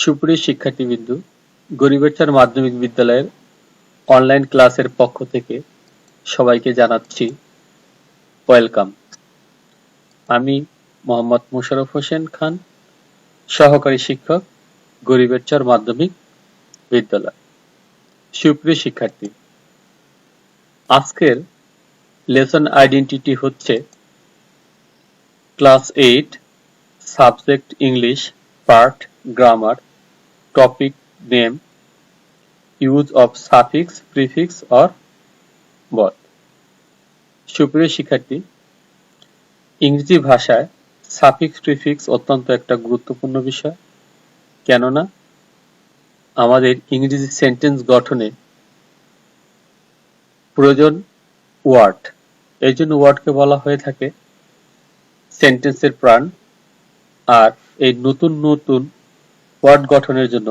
সুপ্রিয় শিক্ষার্থীবৃন্দ, গরিবেরচর মাধ্যমিক বিদ্যালয়ের অনলাইন ক্লাসের পক্ষ থেকে সবাইকে জানাচ্ছি ওয়েলকাম। আমি মোহাম্মদ মোশাররফ হোসেন খান, সহকারী শিক্ষক, গরিবেরচর মাধ্যমিক বিদ্যালয়। সুপ্রিয় শিক্ষার্থী, আজকের লেসন আইডেন্টিটি হচ্ছে class 8 subject English, part grammar, topic name, use of suffix, prefix or both. সুপ্রিয় শিক্ষার্থী, ইংরেজি ভাষায় সাফিক্স প্রিফিক্স অত্যন্ত একটা গুরুত্বপূর্ণ বিষয়, কেননা আমাদের ইংরেজি সেন্টেন্স গঠনে প্রয়োজন ওয়ার্ড। এই জন্য ওয়ার্ডকে বলা হয়ে থাকে সেন্টেন্সের প্রাণ। আর এই নতুন নতুন ওয়ার্ড গঠনের জন্য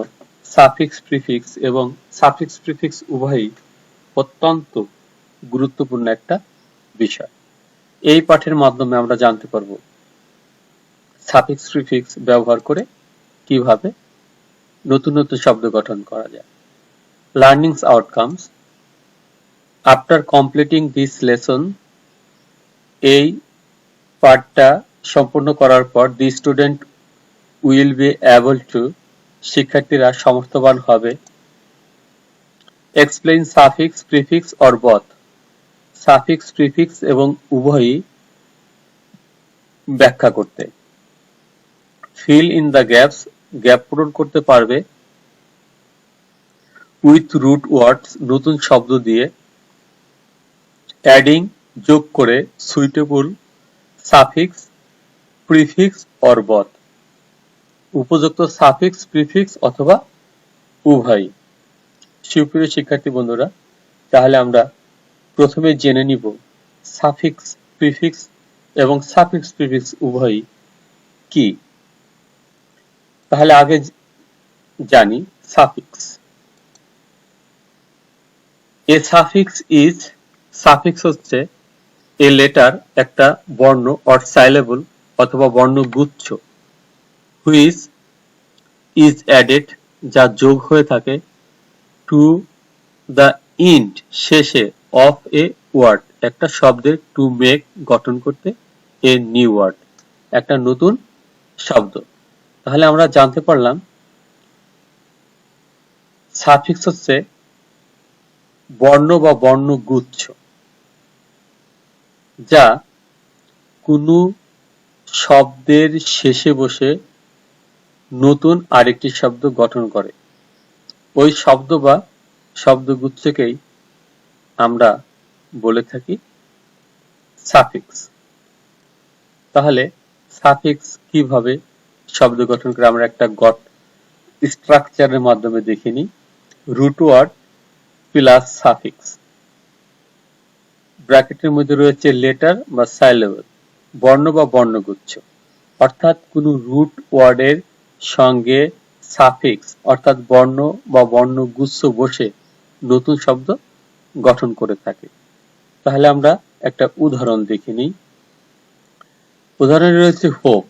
সাফিক্স প্রিফিক্স এবং সাফিক্স প্রিফিক্স উভয়ই অত্যন্ত গুরুত্বপূর্ণ একটা বিষয়। এই পাঠের মাধ্যমে আমরা জানতে পারব সাফিক্স প্রিফিক্স ব্যবহার করে কিভাবে নতুন নতুন শব্দ গঠন করা যায়। Learnings outcomes. After completing this lesson, এই পাঠটা সম্পূর্ণ করার পর the student will be able to, শিক্ষার্থীরা সমর্থবান হবে, explain suffix prefix or both, suffix prefix এবং উভয়ই ব্যাখ্যা করতে, fill in the gaps, gap পূরণ করতে পারবে, উইথ রুট ওয়ার্ডস, নতুন শব্দ দিয়ে, অ্যাডিং, যোগ করে, suitable suffix prefix or both, উপযুক্ত সাফিক্স প্রিফিক্স অথবা উভয়ই। সুপ্রিয় শিক্ষার্থী বন্ধুরা, তাহলে আমরা প্রথমে জেনে নিব সাফিক্স প্রিফিক্স এবং সাফিক্স প্রিফিক্স উভয়ই কি। তাহলে আগে জানি suffix. A suffix is, suffix হচ্ছে এ লেটার, একটা বর্ণ অর সাইলেবল অথবা বর্ণগুচ্ছ, হুইচ ইজ অ্যাডেড, যা যোগ হয়ে থাকে, টু দ্য এন্ড, শেষে, অফ এ ওয়ার্ড, একটা শব্দের, টু মেক, গঠন করতে, এ নিউ ওয়ার্ড, একটা নতুন শব্দ। তাহলে আমরা জানতে পারলাম সাফিক্স হচ্ছে বর্ণ বা বর্ণগুচ্ছ, যা কোনো শব্দের শেষে বসে নতুন আরেকটি শব্দ গঠন করে। ওই শব্দ বা শব্দগুচ্ছকেই আমরা বলে থাকি সাফিক্স। তাহলে সাফিক্স কিভাবে শব্দ গঠন করে আমরা একটা স্ট্রাকচারের মাধ্যমে দেখে নিই। রুট ওয়ার্ড প্লাস সাফিক্স, ব্র্যাকেটের মধ্যে রয়েছে লেটার বা সাইলেবল, বর্ণ বা বর্ণগুচ্ছ, অর্থাৎ কোন রুট ওয়ার্ডের সঙ্গে সাফিক্স অর্থাৎ বর্ণ বা বর্ণগুচ্ছ বসে নতুন শব্দ গঠন করে থাকে। তাহলে আমরা একটা উদাহরণ দেখে নিই। উদাহরণে রয়েছে হোপ।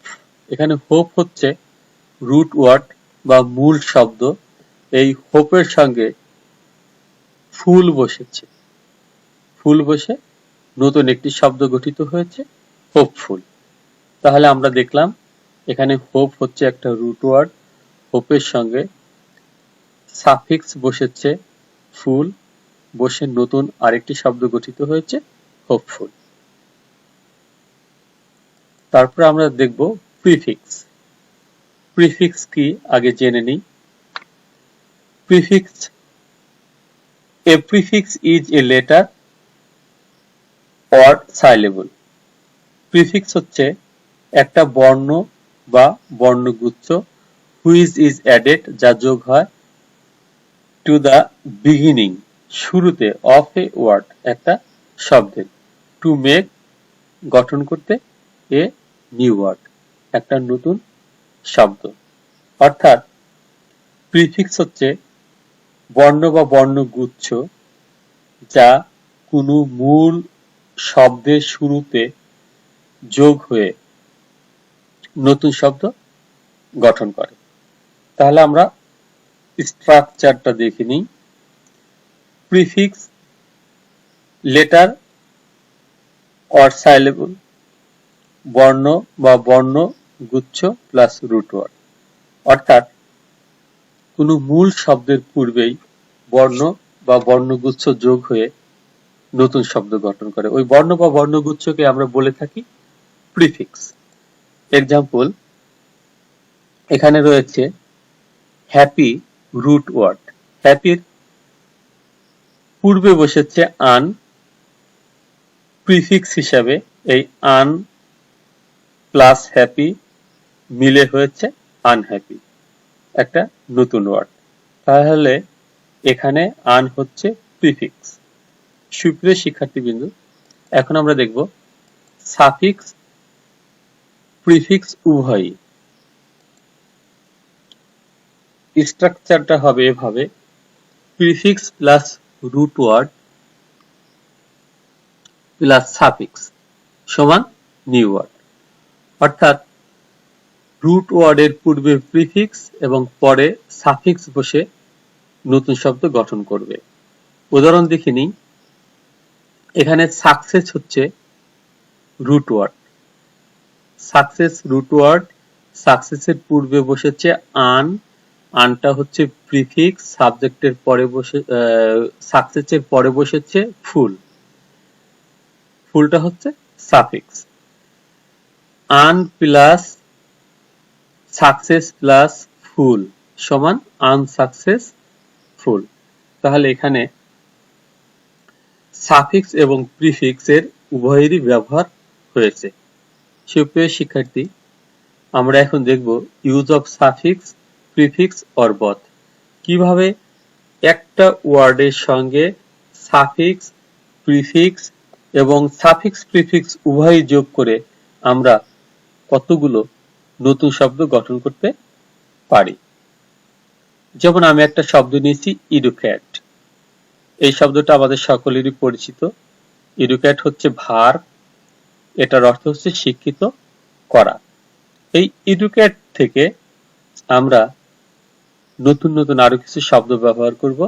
এখানে হোপ হচ্ছে রুট ওয়ার্ড বা মূল শব্দ। এই হোপের সঙ্গে ফুল বসেছে, ফুল বসে নতুন একটি শব্দ গঠিত হয়েছে, হোপফুল। তাহলে আমরা দেখলাম এখানে হোপ হচ্ছে একটা রুট ওয়ার্ড, হোপের সঙ্গে সাফিক্স বসেছে ফুল, বসে নতুন আরেকটি শব্দ গঠিত হয়েছে, হোপফুল। তারপর আমরা দেখব প্রিফিক্স। প্রিফিক্স কি আগে জেনে নিই। Prefix, a prefix is a letter or syllable. Prefix হচ্ছে একটা বর্ণ বা বর্ণগুচ্ছ, হুইচ ইজ অ্যাডেড, যা যোগ হয়, টু দ্য বিগিনিং, শুরুতে, অফ এ ওয়ার্ড, একটা শব্দের, টু মেক, গঠন করতে, এ নিউ ওয়ার্ড, একটা নতুন শব্দ। অর্থাৎ প্রিফিক্স হচ্ছে বর্ণ বা বর্ণগুচ্ছ, যা কোনো মূল শব্দের শুরুতে যোগ হয়ে নতুন শব্দ গঠন করে। তাহলে আমরা স্ট্রাকচারটা দেখে নিই। প্রিফিক্স, লেটার অর সাইলেবল, বর্ণ বা বর্ণ গুচ্ছ প্লাস রুট ওয়ার্ড, অর্থাৎ কোনো মূল শব্দের পূর্বেই বর্ণ বা বর্ণগুচ্ছ যোগ হয়ে নতুন শব্দ গঠন করে। ওই বর্ণ বা বর্ণগুচ্ছকে আমরা বলে থাকি প্রিফিক্স। এক্সাম্পল, এখানে রয়েছে হ্যাপি রুট ওয়ার্ড। হ্যাপির পূর্বে বসেছে আন, প্রিফিক্স হিসাবে এই আন প্লাস হ্যাপি মিলে হয়েছে আনহ্যাপি, একটা নতুন ওয়ার্ড। তাহলে এখানে আন হচ্ছে প্রিফিক্স। সুপ্রিয় শিক্ষার্থীবৃন্দ, এখন আমরা দেখব সাফিক্স প্রিফিক্স উভয়ই। স্ট্রাকচারটা হবে এভাবে, prefix plus root word plus suffix সমান নিউ ওয়ার্ড, অর্থাৎ রুট ওয়ার্ডের পূর্বে প্রিফিক্স এবং পরে সাফিক্স বসে নতুন শব্দ গঠন করবে। উদাহরণ দেখে নিই। এখানে সাকসেস হচ্ছে root word. Success root word, সাকসেসের পূর্বে বসেছে আন, আনটা হচ্ছে প্রিফিক্স, সাবজেক্টের পরে বসে সাকসেসের পরে বসেছে ফুল, ফুলটা হচ্ছে সাফিক্স। আন প্লাস সাকসেস প্লাস ফুল সমান আনসাকসেস ফুল। তাহলে এখানে সাফিক্স এবং প্রিফিক্স এর উভয়েরই ব্যবহার হয়েছে। সুপ্রিয় শিক্ষার্থী, আমরা এখন দেখব use of suffix, prefix or both. কিভাবে একটা ওয়ার্ডের সঙ্গে সাফিক্স, প্রিফিক্স এবং সাফিক্স প্রিফিক্স উভয়ই যোগ করে আমরা কতগুলো নতুন শব্দ গঠন করতে পারি। যেমন আমি একটা শব্দ নিয়েছি এডুকেট। এই শব্দটা আমাদের সকলেরই পরিচিত। এডুকেট হচ্ছে ভার্ব, এটার অর্থ হচ্ছে শিক্ষিত করা। এই এডুকেট থেকে আমরা নতুন নতুন আরো কিছু শব্দ ব্যবহার করব,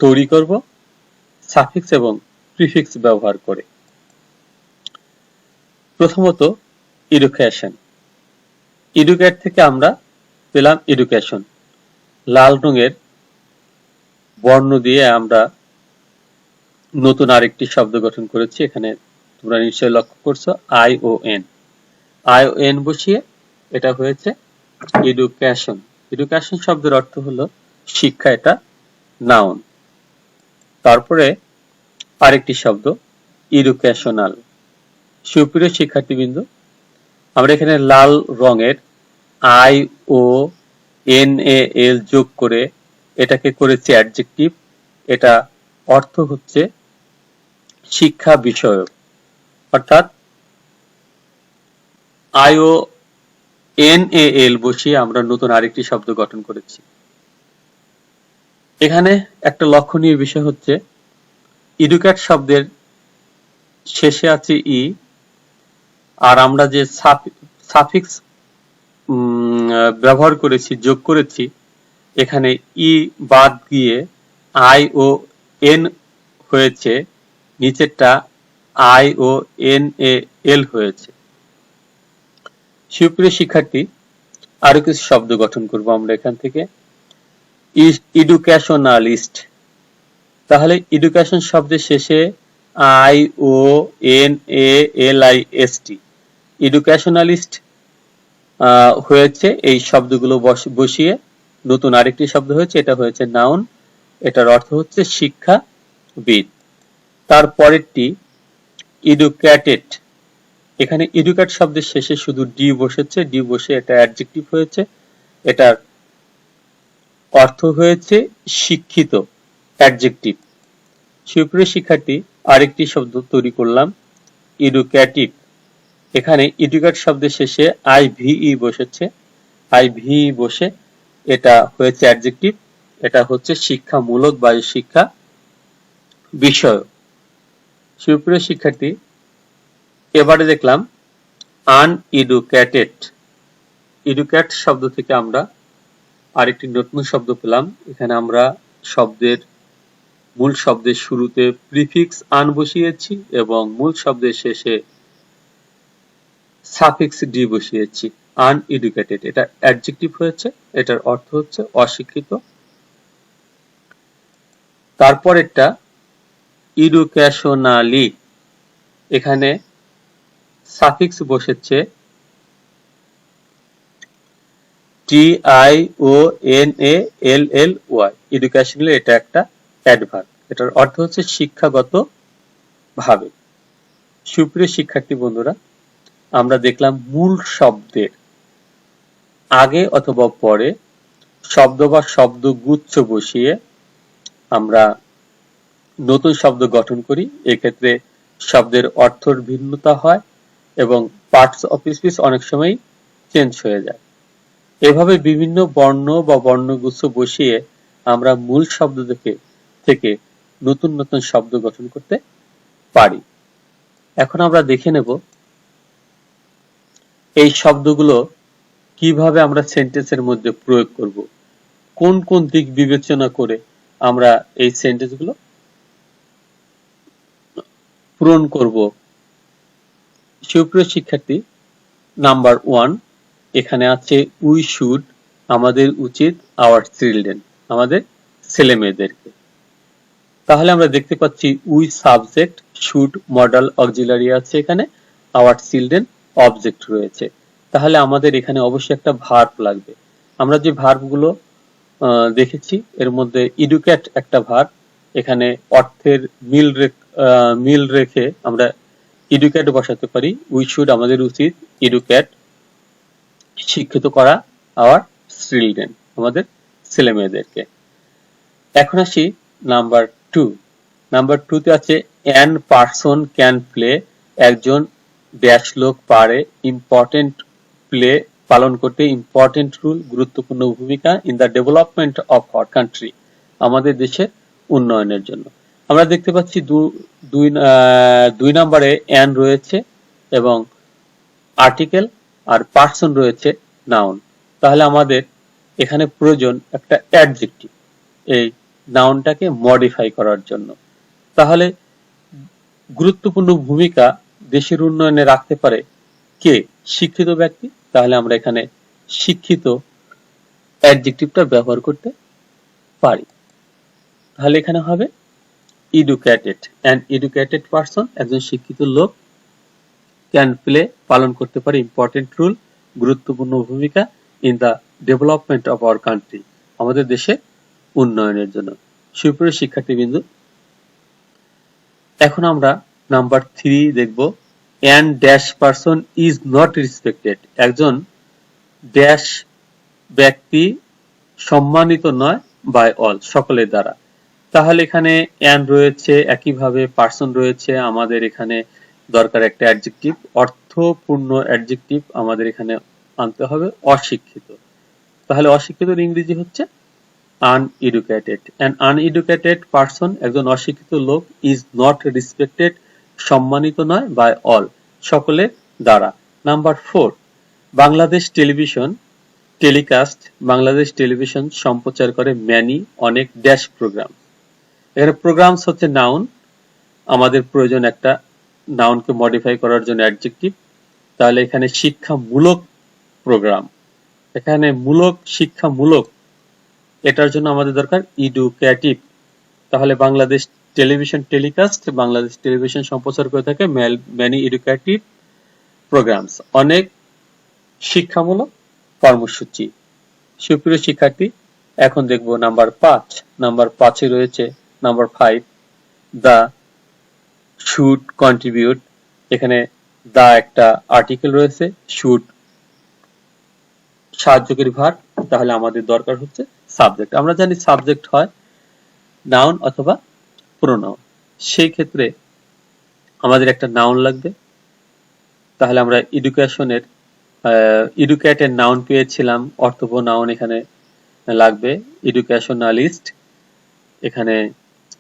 তৈরি করব সাফিক্স এবং প্রিফিক্স ব্যবহার করে। প্রথমত এডুকেশন। এডুকেট থেকে আমরা পেলাম এডুকেশন। লাল রঙের বর্ণ দিয়ে আমরা নতুন আরেকটি শব্দ গঠন করেছি। এখানে তোমরা নিশ্চয়ই লক্ষ্য করছো ION। ION বসিয়ে এটা হয়েছে এডুকেশন। এডুকেশন শব্দের অর্থ হলো শিক্ষা, এটা নাউন। তারপরে আরেকটি শব্দ এডুকেশনাল। সুপ্রিয় শিক্ষার্থীবৃন্দ, আমরা এখানে লাল রঙের IONAL যোগ করে এটাকে করেছি অ্যাডজেক্টিভ। এটা অর্থ হচ্ছে শিক্ষা বিষয়ক, অর্থাৎ IONAL বসিয়ে আমরা নতুন আরেকটি শব্দ গঠন করেছি। এখানে একটা লক্ষণীয় বিষয় হচ্ছে এডুকেট শব্দের শেষে আছে ই, আর আমরা যে সাফিক্স ব্যবহার করেছি, যোগ করেছি, এখানে ই বাদ গিয়ে ION হয়েছে, নিচেরটা IONAL হয়েছে। সুপ্রিয় শিক্ষার্থী, আরো কিছু শব্দ গঠন করব আমরা এখান থেকে। এডুকেশনালিস্ট। তাহলে এডুকেশন শব্দের শেষে IONALIST, এডুকেশনালিস্ট হয়েছে। এই শব্দগুলো বসিয়ে নতুন আরেকটি শব্দ হয়েছে, এটা হয়েছে নাউন, এটার অর্থ হচ্ছে শিক্ষাবিদ। তারপরেরটি এডুকেটেড। এখানে এডুকেট শব্দের শেষে শুধু ডি বসেছে, ডি বসে এটা অ্যাডজেক্টিভ হয়েছে, এটার অর্থ হয়েছে শিক্ষিত, অ্যাডজেক্টিভ। সুপ্রিয় শিক্ষার্থী, আরেকটি শব্দ তৈরি করলাম এডুকেটিভ। এখানে এডুকেট শব্দের শেষে IVE বসেছে, IVE বসে এটা হয়েছে অ্যাডজেক্টিভ, এটা হচ্ছে শিক্ষামূলক বা শিক্ষা বিষয়। সুপ্রিয় শিক্ষার্থী, এবারে দেখলাম আনএডুকেটেড। এডুকেট শব্দ থেকে আমরা আরেকটি নতুন শব্দ পেলাম। এখানে আমরা মূল শব্দের শুরুতে প্রিফিক্স আন বসিয়েছি এবং মূল শব্দের শেষে সাফিক্স ডি বসিয়েছি। আনএডুকেটেড, এটা অ্যাডজেক্টিভ হয়েছে, এটার অর্থ হচ্ছে অশিক্ষিত। তারপর একটা এডুকেশনালি, এখানে সাফিক্স বসেছে TIONALLY, এডুকেশনালি, এটা একটা অ্যাডভার্ব, এটার অর্থ হচ্ছে শিক্ষাগত ভাবে। সুপ্রিয় শিক্ষার্থী বন্ধুরা, আমরা দেখলাম মূল শব্দের আগে অথবা পরে শব্দ বা শব্দগুচ্ছ বসিয়ে আমরা নতুন শব্দ গঠন করি। এক্ষেত্রে শব্দের অর্থের ভিন্নতা হয় এবং পার্টস অফ স্পিচ অনেক সময় চেঞ্জ হয়ে যায়। এভাবে বিভিন্ন বর্ণ বা বর্ণগুচ্ছ বসিয়ে আমরা মূল শব্দ থেকে নতুন নতুন শব্দ গঠন করতে পারি। এখন আমরা দেখে নেব এই শব্দগুলো কিভাবে আমরা সেন্টেন্সের মধ্যে প্রয়োগ করব, কোন কোন দিক বিবেচনা করে আমরা এই সেন্টেন্সগুলো পূরণ করব। সুপ্রিয় শিক্ষার্থী, নাম্বার 1, এখানে আছে উই শুড, আমাদের উচিত, আওয়ার চিলড্রেন, আমাদের ছেলে মেয়েদেরকে। তাহলে আমরা দেখতে পাচ্ছি we subject, should modal auxiliary আছে, এখানে আওয়ার চিলড্রেন অবজেক্ট রয়েছে। তাহলে আমাদের এখানে অবশ্যই একটা ভার্ব লাগবে। আমরা যে ভার্বগুলো দেখেছি এর মধ্যে এডুকেট একটা ভার্ব, এখানে অর্থের মিল রেখে আমরা এডুকেট বসাতে পারি। উই শুড, আমাদের উচিত, এডুকেট শিক্ষিত করা, আওয়ার চিলড্রেন, আমাদের ছেলে মেয়েদেরকে। এখন আসি নাম্বার 2। নাম্বার 2 তে আছে অ্যান পারসন ক্যান প্লে, একজন ড্যাশ লোক পারে ইম্পর্টেন্ট প্লে, পালন করতে, ইম্পর্টেন্ট রোল, গুরুত্বপূর্ণ ভূমিকা, in the development of our country, আমাদের দেশের উন্নয়নের জন্য। আমরা দেখতে পাচ্ছি দুই নম্বরে অ্যান রয়েছে এবং আর্টিকেল, আর পারসন রয়েছে নাউন। তাহলে আমাদের এখানে প্রয়োজন একটা অ্যাডজেক্টিভ এই নাউনটাকে মডিফাই করার জন্য। তাহলে গুরুত্বপূর্ণ ভূমিকা দেশের উন্নয়নে রাখতে পারে কে? শিক্ষিত ব্যক্তি। তাহলে আমরা এখানে শিক্ষিত অ্যাডজেক্টিভটা ব্যবহার করতে পারি। তাহলে এখানে হবে এডুকেটেড, অ্যান এডুকেটেড পারসন, একজন শিক্ষিত লোক, ক্যান প্লে, পালন করতে পারে, ইম্পর্টেন্ট রোল, গুরুত্বপূর্ণ ভূমিকা, in the development of our country, আমাদের দেশের উন্নয়নের জন্য। সুপ্রিয় শিক্ষার্থীবৃন্দ, এখন আমরা নাম্বার 3 দেখব। An dash person is not respected, একজন ড্যাশ ব্যক্তি সম্মানিত নয় বাই অল, সকলের দ্বারা। তাহলে এখানে অ্যান রয়েছে, একইভাবে পারসন রয়েছে, আমাদের এখানে দরকার একটা অ্যাডজেক্টিভ, অর্থপূর্ণ অ্যাডজেক্টিভ আমাদের এখানে আনতে হবে, অশিক্ষিত। তাহলে অশিক্ষিতর ইংরেজি হচ্ছে আনএডুকেটেড। অ্যান আনএডুকেটেড পারসন, একজন অশিক্ষিত লোক, ইজ নট রেসপেক্টেড, সম্মানিত নয়, বাই অল, সকলের দ্বারা। Number 4, Bangladesh television telecast, Bangladesh television সম্প্রচার করে ম্যানি, অনেক ড্যাশ প্রোগ্রাম। এখানে প্রোগ্রামস হচ্ছে নাউন, আমাদের প্রয়োজন একটা নাউনকে মডিফাই করার জন্য অ্যাডজেক্টিভ। তাহলে এখানে শিক্ষামূলক প্রোগ্রাম, এখানে মূলক, শিক্ষামূলক, এটার জন্য আমাদের দরকার এডুকেটিভ। তাহলে Bangladesh television telecast, Bangladesh television সম্প্রচার করে থাকে ম্যানি এডুকেটিভ প্রোগ্রামস, অনেক শিক্ষামূলক কর্মসূচি। সুপ্রিয় শিক্ষার্থী, এখন দেখব নাম্বার 5। নাম্বার 5 রয়েছে নাম্বার 5, দা শুড কন্ট্রিবিউট, এখানে দা একটা আর্টিকেল রয়েছে, শুড সাহায্যকারী ভার্ব, তাহলে আমাদের দরকার হচ্ছে সাবজেক্ট। আমরা জানি সাবজেক্ট হয় নাউন অথবা প্রোনাউন, সেই ক্ষেত্রে আমাদের একটা নাউন লাগবে। তাহলে আমরা এডুকেটেড নাউন পেয়েছিলাম, অর্থবহ নাউন এখানে লাগবে, এডুকেশনালিস্ট। এখানে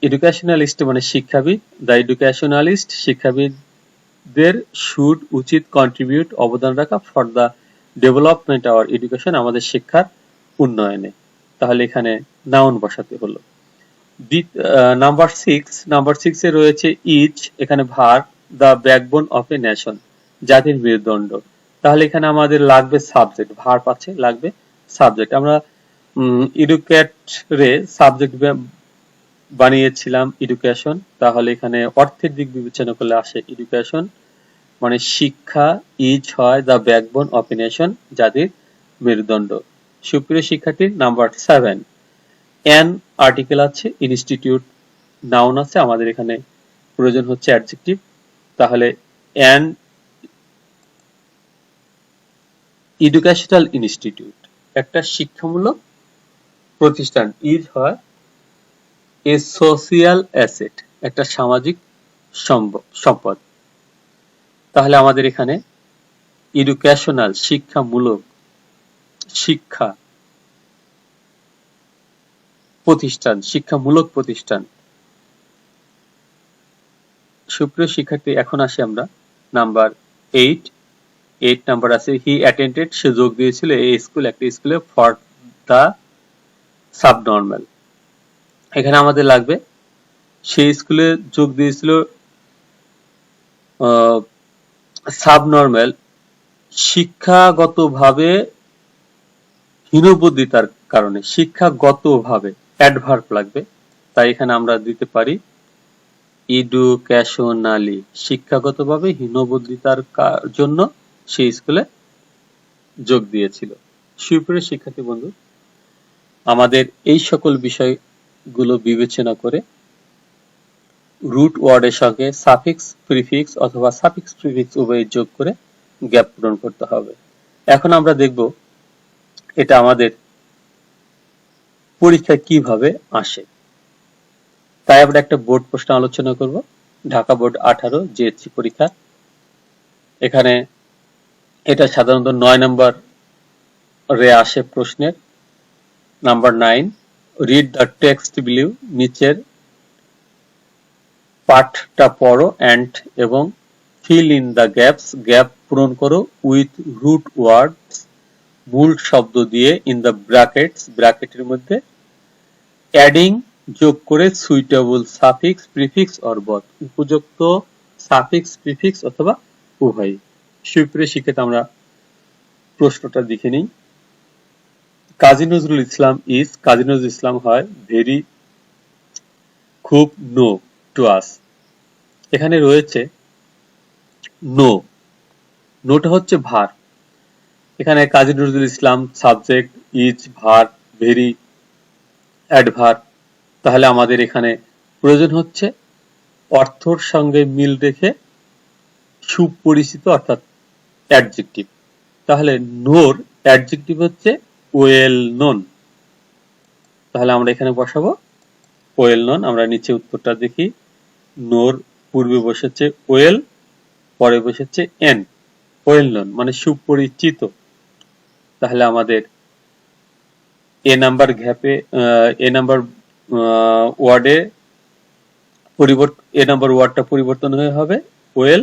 এডুকেশনালিস্ট মানে শিক্ষাবিদ, দ্য এডুকেশনালিস্ট, শিক্ষাবিদদের, শুড উচিত, কন্ট্রিবিউট অবদান রাখা, for the development hour education, আমাদের শিক্ষার উন্নয়নে। তাহলে এখানে নাউন বসাতে হলো। নাম্বার 6 এ রয়েছে ইজ, এখানে ভার, the backbone of a nation, জাতির মেরুদণ্ড। তাহলে এখানে আমাদের লাগবে সাবজেক্ট, ভার পাচ্ছে লাগবে সাবজেক্ট। আমরা এডুকেট রে সাবজেক্ট বানিয়েছিলাম এডুকেশন, তাহলে এখানে অর্থের দিক বিবেচনা করলে আসে এডুকেশন মানে শিক্ষা, ইজ হয় the backbone of a nation, জাতির মেরুদণ্ড। সুপ্রিয় শিক্ষার্থী, নাম্বার 7 অ্যান আর্টিকেল আছে, ইনস্টিটিউট নাউন আছে, আমাদের এখানে প্রয়োজন হচ্ছে অ্যাডজেক্টিভ। তাহলে অ্যান এডুকেশনাল ইনস্টিটিউট একটা শিক্ষামূলক প্রতিষ্ঠান, ইজ হয় এ সোশিয়াল অ্যাসেট একটা সামাজিক সম্পদ। তাহলে আমাদের এখানে এডুকেশনাল শিক্ষামূলক শিক্ষা প্রতিষ্ঠান, শিক্ষামূলক প্রতিষ্ঠান। সুপ্রিয় শিক্ষার্থী, এখন আসি আমরা নাম্বার 8 নাম্বার আছে হি অ্যাটেন্ডেড, সে যোগ দিয়েছিল এই স্কুল, একটা স্কুলে, ফর দা সাবনর্মাল। এখানে আমাদের লাগবে সেই স্কুলে যোগ দিয়েছিল সাবনর্মাল শিক্ষাগতভাবে হীনবদ্ধিতার কারণে, শিক্ষাগতভাবে অ্যাডভার্ব লাগবে। তাই এখানে আমরা দিতে পারি এডুকেশনালি, শিক্ষাগতভাবে হীনবদ্ধিতার জন্য সেই স্কুলে যোগ দিয়েছিল। সুপ্রিয় শিক্ষার্থী বন্ধু, আমাদের এই সকল বিষয়গুলো বিবেচনা করে রুট ওয়ার্ডের সঙ্গে সাফিক্স, প্রিফিক্স অথবা সাফিক্স প্রিফিক্স উভয় যোগ করে গ্যাপ পূরণ করতে হবে। এখন আমরা দেখব এটা আমাদের পরীক্ষায় কিভাবে আসে। তাই আমরা একটা বোর্ড প্রশ্ন আলোচনা করব, ঢাকা বোর্ড 18 জিএসসি পরীক্ষা। এখানে এটা সাধারণত 9 নম্বর রে আসে প্রশ্নের। নাম্বার 9, রিড দ্য টেক্সট বিলিউ, নিচের পাঠটা পড়ো এন্ড এবং fill in the gaps, gap পূরণ করো উইথ রুট ওয়ার্ডস, মূল শব্দ দিয়ে, ইন দ্য ব্র্যাকেটস, ব্র্যাকেটের মধ্যে, অ্যাডিং যোগ করে, suitable suffix, prefix or both, উপযুক্ত সাফিক্স, প্রিফিক্স অথবা উভয়। সুপ্রিয় শিক্ষার্থী, আমরা প্রশ্নটা দেখে নিই। কাজী নজরুল ইসলাম ইজ, কাজী নজরুল ইসলাম হয় ভেরি, খুব, নো, টু আস। এখানে রয়েছে নো, নোটা হচ্ছে ভার। এখানে কাজী নজরুল ইসলাম সাবজেক্ট, ইজ ভার, ভেরি অ্যাডভার্ব। তাহলে আমাদের এখানে প্রয়োজন হচ্ছে অর্থর সঙ্গে মিল রেখে সুপরিচিত অর্থাৎ অ্যাডজেক্টিভ। তাহলে নোর অ্যাডজেক্টিভ হচ্ছে ওয়েল নোন। তাহলে আমরা এখানে বসাবো ওয়েল নোন। আমরা নিচে উত্তরটা দেখি। নোর পূর্বে বসেছে ওয়েল, পরে বসেছে এন, ওয়েল নোন মানে সুপরিচিত। তাহলে আমাদের এ নাম্বার গ্যাপে, এ নাম্বার ওয়ার্ডে এ নাম্বার ওয়ার্ডটা পরিবর্তন হয়ে হবে ওয়েল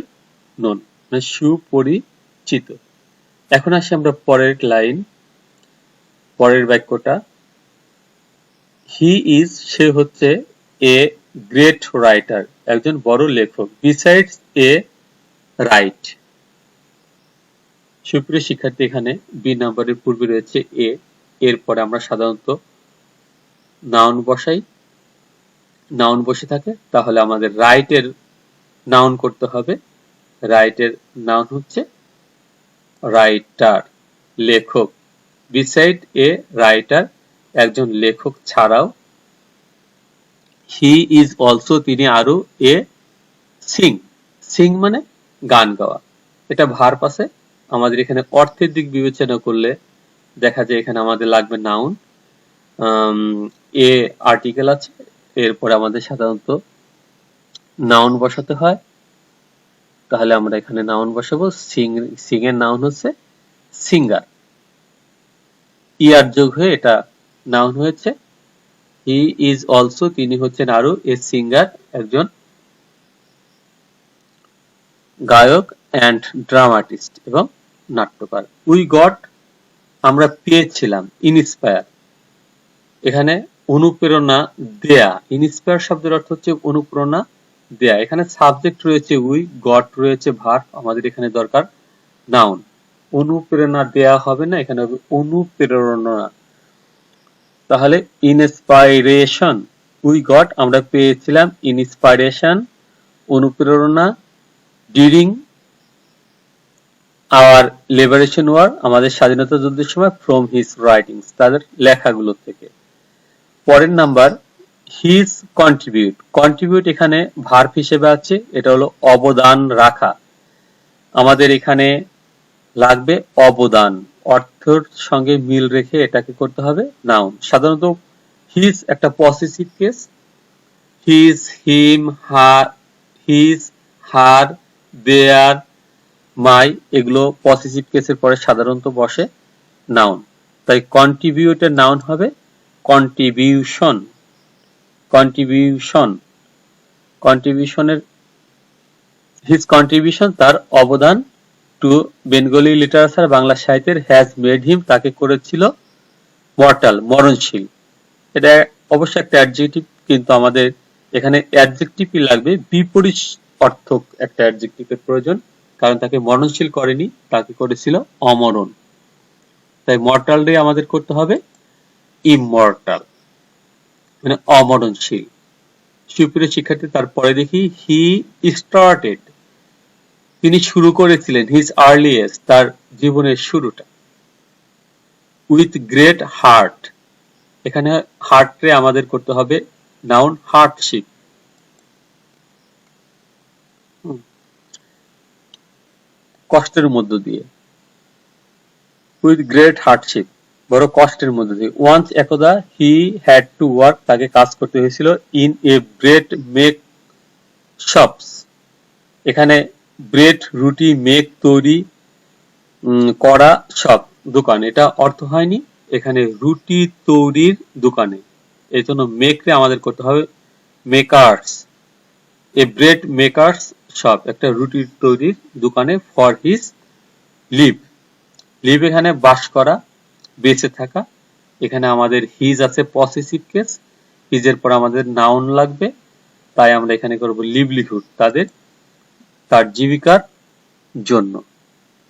নোন মানে সুপরিচিত। এখন আসি আমরা পরের লাইন, পরের বাক্যটা। হি ইজ, সে হচ্ছে এ গ্রেট রাইটার, একজন বড় লেখক, বিসাইডস এ রাইট। সুপ্রিয় শিক্ষার্থী, এখানে বি নাম্বারের পূর্বে রয়েছে এ, এরপরে আমরা সাধারণত নাউন বসাই, নাউন বসে থাকে। তাহলে আমাদের রাইটের নাউন করতে হবে। রাইটের নাউন হচ্ছে রাইটার, লেখক। বিসাইড এ রাইটার, একজন লেখক ছাড়াও। হি ইজ অলসো, তিনি আরো। এ সিং, সিং মানে গান গাওয়া, এটা ভার্ব আছে। আমাদের এখানে অর্থের দিক বিবেচনা করলে দেখা যায় এখানে আমাদের লাগবে নাউন, এ আর্টিকেল আছে, এরপরে আমাদের সাধারণত নাউন বসাতে হয়। তাহলে আমরা এখানে নাউন বসাবো। সিং এর নাউন হচ্ছে সিঙ্গার, ইয়ার যোগ হয়ে এটা নাউন হয়েছে। হি ইজ অলসো, তিনি হচ্ছেন আরো। এ সিঙ্গার, একজন গায়ক, এন্ড ড্রামাটিস্ট এবং নাট্যকার। উই গট, আমরা পেয়েছিলাম। ইন্সপায়ার, এখানে অনুপ্রেরণা দেয়া, ইন্সপায়ার শব্দের অর্থ হচ্ছে অনুপ্রেরণা দেয়া। এখানে সাবজেক্ট রয়েছে উই, গট রয়েছে ভার্ব, আমাদের এখানে দরকার নাউন। অনুপ্রেরণা দেয়া হবে না, এখানে হবে অনুপ্রেরণা। তাহলে ইনস্পাইরেশন, উই গট, আমরা পেয়েছিলাম ইনস্পাইরেশন, অনুপ্রেরণা, ডিউরিং আওয়ার লিবারেশন ওয়ার, আমাদের স্বাধীনতা যুদ্ধের সময়, ফ্রম হিজ রাইটিংস, তাদের লেখাগুলো থেকে। পরের নাম্বার হিজ কন্ট্রিবিউট। কন্ট্রিবিউট এখানে ভার্ব হিসেবে আছে, এটা হলো অবদান রাখা। আমাদের এখানে লাগবে অবদান, অর্থের সঙ্গে মিল রেখে এটাকে করতে হবে নাউন। সাধারণত হিজ একটা পসেসিভ কেস, হিজ, হিম, হিজ, হার, দেয়ার, মাই, এগুলো পসেসিভ কেসের পরে সাধারণত বসে নাউন। তাই কন্ট্রিবিউটের নাউন হবে কন্ট্রিবিউশন। কন্ট্রিবিউশন, কন্ট্রিবিউশনের হিজ কন্ট্রিবিউশন, তার অবদান, টু বেঙ্গলি লিটারেচার, বাংলা সাহিত্যের, হ্যাজ মেড হিম, তাকে করেছিল মর্টাল, মরণশীল। এটা অবশ্যই একটা অ্যাডজেক্টিভ, কিন্তু আমাদের এখানে অ্যাডজেক্টিভই লাগবে, বিপরীত অর্থক একটা অ্যাডজেক্টিভের প্রয়োজন, কারণ তাকে মরণশীল করেনি, তাকে করেছিল অমরণ। তাই মর্টাল রে আমাদের করতে হবে ইমমর্টাল, মানে অমরণশীল। সুপ্রিয় শিক্ষার্থী, তারপরে দেখি হি স্টার্টেড, তিনি শুরু করেছিলেন, হিজ আর্লিয়েস্ট, তার জীবনের শুরুটা, উইথ গ্রেট হার্ট, এখানে হার্ট রে আমাদের করতে হবে নাউন হার্টশিপ। কষ্টের মধ্য দিয়ে, উইথ গ্রেট হার্টশিপ, বড় কষ্টের মধ্য দিয়ে। ওয়ান্স একদা হি হ্যাড টু ওয়ার্ক, তাকে কাজ করতে হয়েছিল, in a bread make shops, এখানে ব্রেড রুটি, মেক তৈরি করা, শপ দোকান, এটা অর্থ হয়নি, এখানে রুটি তৈরির দোকানে, এই জন্য মেক রে আমাদের করতে হবে makers, a bread makers shop, একটা রুটি তৈরির দোকানে, ফর হিজ লিভ, লিভ এখানে বাস করা, বেঁচে থাকা, এখানে আমাদের হিজ আছে পসেসিভ কেস, হিজের পর আমাদের নাউন লাগবে, তাই আমরা এখানে করব লিভলিহুড, তার জীবিকার জন্য,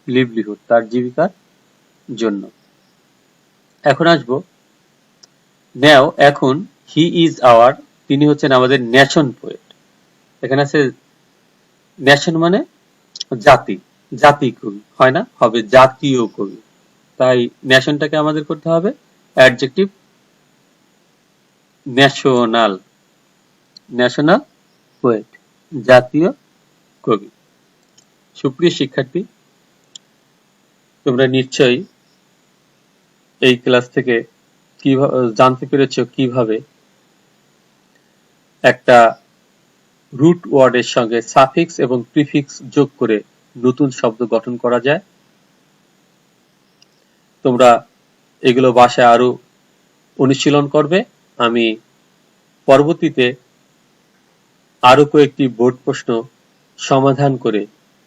লিভলিহুড, তার জীবিকার জন্য। এখন আসবো নাও, এখন হি ইজ আওয়ার, তিনি হচ্ছেন আমাদের ন্যাশন পোয়েট। এখানে আছে ন্যাশন মানে জাতি, জাতি কবি হয় না, হবে জাতীয় কবি, তাই ন্যাশনটাকে আমাদের করতে হবে অ্যাডজেক্টিভ ন্যাশনাল, ন্যাশনাল পোয়েট, জাতীয় কবি। সুপ্রিয় শিক্ষার্থী, তোমরা নিশ্চয়ই এই ক্লাস থেকে কিভাবে জানতে পেরেছো কিভাবে একটা রুট ওয়ার্ডের সঙ্গে সাফিক্স এবং প্রিফিক্স যোগ করে নতুন শব্দ গঠন করা যায়। তোমরা এগুলো বাসায় আরো অনুশীলন করবে। আমি পরবর্তীতে আরো কয়েকটি বোর্ড প্রশ্ন সমাধান করে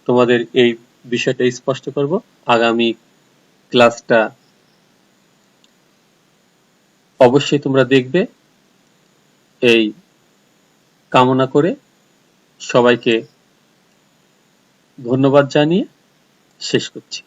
তোমাদের এই বিষয়টা স্পষ্ট করব। আগামী ক্লাসটা অবশ্যই তোমরা দেখবে, এই কামনা করে সবাইকে ধন্যবাদ জানিয়ে শেষ করছি।